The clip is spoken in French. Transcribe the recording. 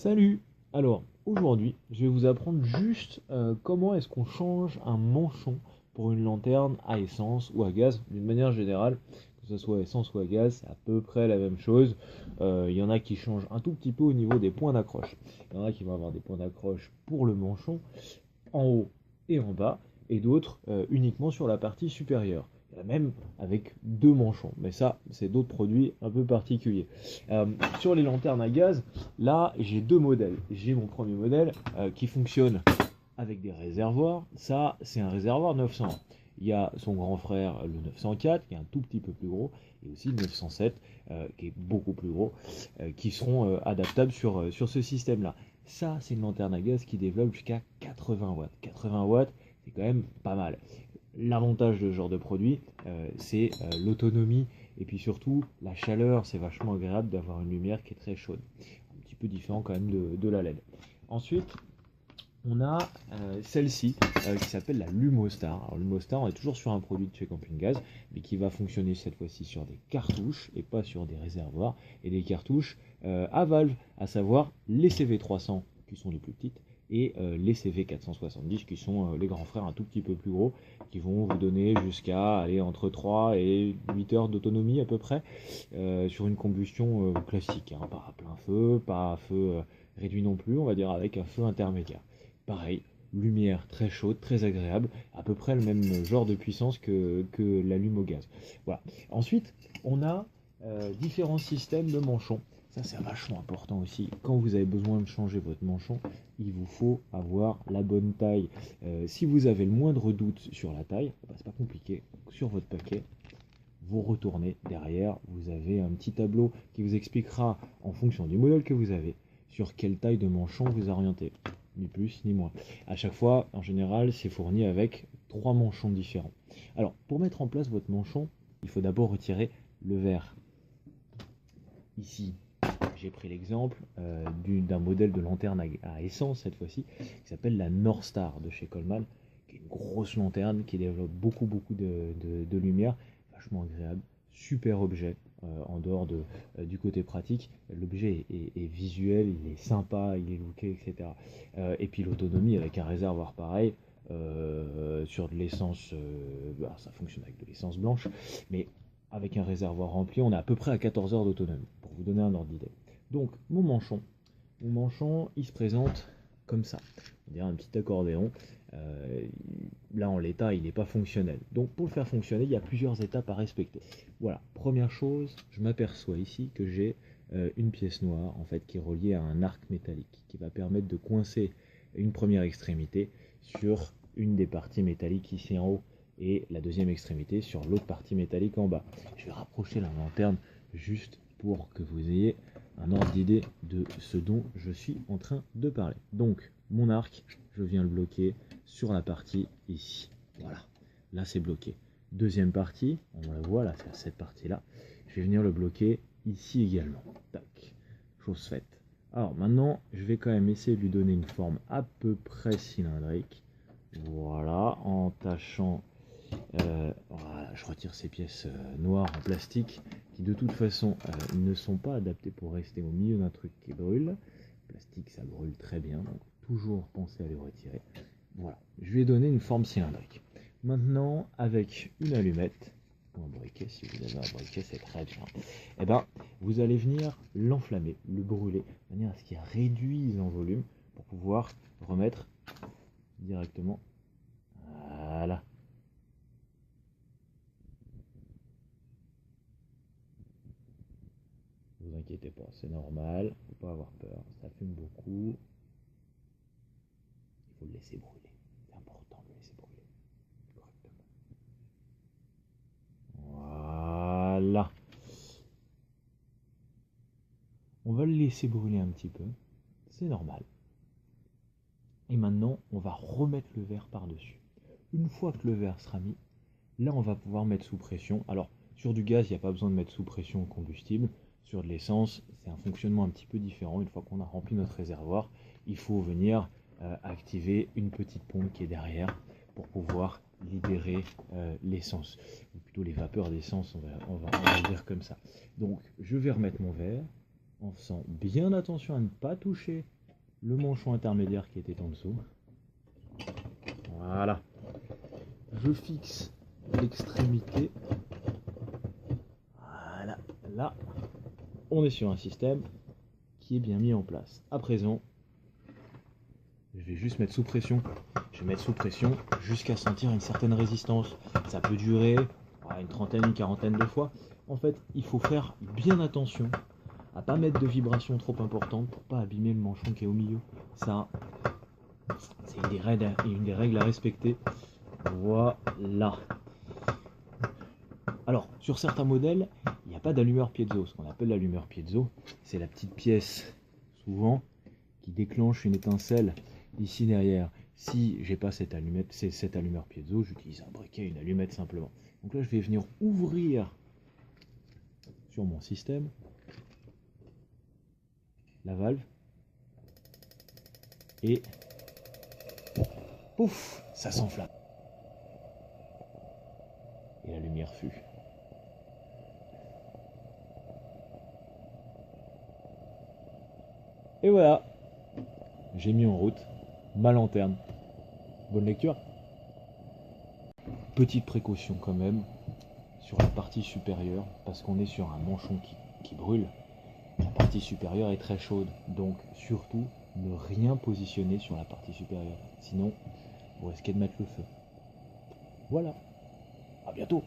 Salut! Alors, aujourd'hui, je vais vous apprendre juste comment est-ce qu'on change un manchon pour une lanterne à essence ou à gaz. D'une manière générale, que ce soit à essence ou à gaz, c'est à peu près la même chose. Il y en a qui changent un tout petit peu au niveau des points d'accroche. Il y en a qui vont avoir des points d'accroche pour le manchon en haut et en bas, et d'autres uniquement sur la partie supérieure. Il y en a même avec deux manchons, mais ça, c'est d'autres produits un peu particuliers. Euh, sur les lanternes à gaz, là, j'ai deux modèles. J'ai mon premier modèle qui fonctionne avec des réservoirs. Ça, c'est un réservoir 900. Il y a son grand frère, le 904, qui est un tout petit peu plus gros, et aussi le 907, qui est beaucoup plus gros, qui seront adaptables sur ce système-là. Ça, c'est une lanterne à gaz qui développe jusqu'à 80 watts. 80 watts, c'est quand même pas mal. L'avantage de ce genre de produit, c'est l'autonomie et puis surtout la chaleur. C'est vachement agréable d'avoir une lumière qui est très chaude. Un petit peu différent quand même de la LED. Ensuite, on a celle-ci qui s'appelle la Lumostar. Alors Lumostar, on est toujours sur un produit de chez Camping Gaz, mais qui va fonctionner cette fois-ci sur des cartouches et pas sur des réservoirs, et des cartouches à valve, à savoir les CV300 qui sont les plus petites et les CV470 qui sont les grands frères un tout petit peu plus gros, qui vont vous donner jusqu'à aller entre 3 et 8 heures d'autonomie à peu près sur une combustion classique, hein, pas à plein feu, pas à feu réduit non plus, on va dire avec un feu intermédiaire. Pareil, lumière très chaude, très agréable, à peu près le même genre de puissance que l'allume au gaz. Voilà. Ensuite, on a différents systèmes de manchons. Ça, c'est vachement important aussi. Quand vous avez besoin de changer votre manchon, il vous faut avoir la bonne taille. Si vous avez le moindre doute sur la taille, c'est pas compliqué. Sur votre paquet, vous retournez derrière, vous avez un petit tableau qui vous expliquera, en fonction du modèle que vous avez, sur quelle taille de manchon vous orientez. Ni plus ni moins. À chaque fois, en général, c'est fourni avec 3 manchons différents. Alors, pour mettre en place votre manchon, il faut d'abord retirer le verre. Ici, j'ai pris l'exemple d'un modèle de lanterne à essence, cette fois-ci, qui s'appelle la North Star de chez Coleman, qui est une grosse lanterne qui développe beaucoup de lumière, vachement agréable, super objet. En dehors du côté pratique, l'objet est visuel, il est sympa, il est looké, etc. Et puis l'autonomie avec un réservoir pareil, sur de l'essence, ça fonctionne avec de l'essence blanche, mais avec un réservoir rempli, on est à peu près à 14 heures d'autonomie, pour vous donner un ordre d'idée. Donc, mon manchon, il se présente comme ça. On dirait un petit accordéon. Euh, Là, en l'état, il n'est pas fonctionnel. Donc, pour le faire fonctionner, il y a plusieurs étapes à respecter. Voilà, première chose, je m'aperçois ici que j'ai une pièce noire, en fait, qui est reliée à un arc métallique, qui va permettre de coincer une première extrémité sur une des parties métalliques ici en haut, et la deuxième extrémité sur l'autre partie métallique en bas. Je vais rapprocher la lanterne juste pour que vous ayez un ordre d'idée de ce dont je suis en train de parler. Donc, mon arc, je viens le bloquer sur la partie ici. Voilà, là c'est bloqué. Deuxième partie, on la voit là, c'est cette partie-là. Je vais venir le bloquer ici également. Tac, chose faite. Alors maintenant, je vais quand même essayer de lui donner une forme à peu près cylindrique. Voilà, en tâchant voilà, je retire ces pièces noires en plastique qui de toute façon ne sont pas adaptées pour rester au milieu d'un truc qui brûle. Le plastique ça brûle très bien, donc toujours penser à les retirer. Voilà, je lui ai donné une forme cylindrique. Maintenant, avec une allumette, ou un briquet, si vous avez un briquet c'est très bien, et ben, vous allez venir l'enflammer, le brûler, de manière à ce qu'il réduise en volume pour pouvoir remettre directement. Voilà. Ne vous inquiétez pas, c'est normal, faut pas avoir peur, ça fume beaucoup, il faut le laisser brûler, c'est important de le laisser brûler correctement. Voilà, on va le laisser brûler un petit peu, c'est normal. Et maintenant, on va remettre le verre par-dessus. Une fois que le verre sera mis, là on va pouvoir mettre sous pression. Alors, sur du gaz, il n'y a pas besoin de mettre sous pression le combustible. Sur de l'essence, c'est un fonctionnement un petit peu différent. Une fois qu'on a rempli notre réservoir, il faut venir activer une petite pompe qui est derrière pour pouvoir libérer l'essence, ou plutôt les vapeurs d'essence, on va dire comme ça. Donc, je vais remettre mon verre. en faisant bien attention à ne pas toucher le manchon intermédiaire qui était en dessous. Voilà. Je fixe l'extrémité. Voilà. Là, on est sur un système qui est bien mis en place. À présent, je vais juste mettre sous pression. Je vais mettre sous pression jusqu'à sentir une certaine résistance. Ça peut durer une trentaine, une quarantaine de fois. En fait, il faut faire bien attention à pas mettre de vibrations trop importantes pour pas abîmer le manchon qui est au milieu. Ça, c'est une des règles à respecter. Voilà. Alors, sur certains modèles, il n'y a pas d'allumeur piezo. Ce qu'on appelle l'allumeur piezo, c'est la petite pièce, souvent, qui déclenche une étincelle ici derrière. Si j'ai pas cette allumeur piezo, j'utilise un briquet, une allumette simplement. Donc là, je vais venir ouvrir sur mon système la valve et pouf, ça s'enflamme. Et la lumière fut. Et voilà, j'ai mis en route ma lanterne. Bonne lecture. Petite précaution quand même sur la partie supérieure, parce qu'on est sur un manchon qui brûle. La partie supérieure est très chaude, donc surtout ne rien positionner sur la partie supérieure. Sinon, vous risquez de mettre le feu. Voilà, à bientôt.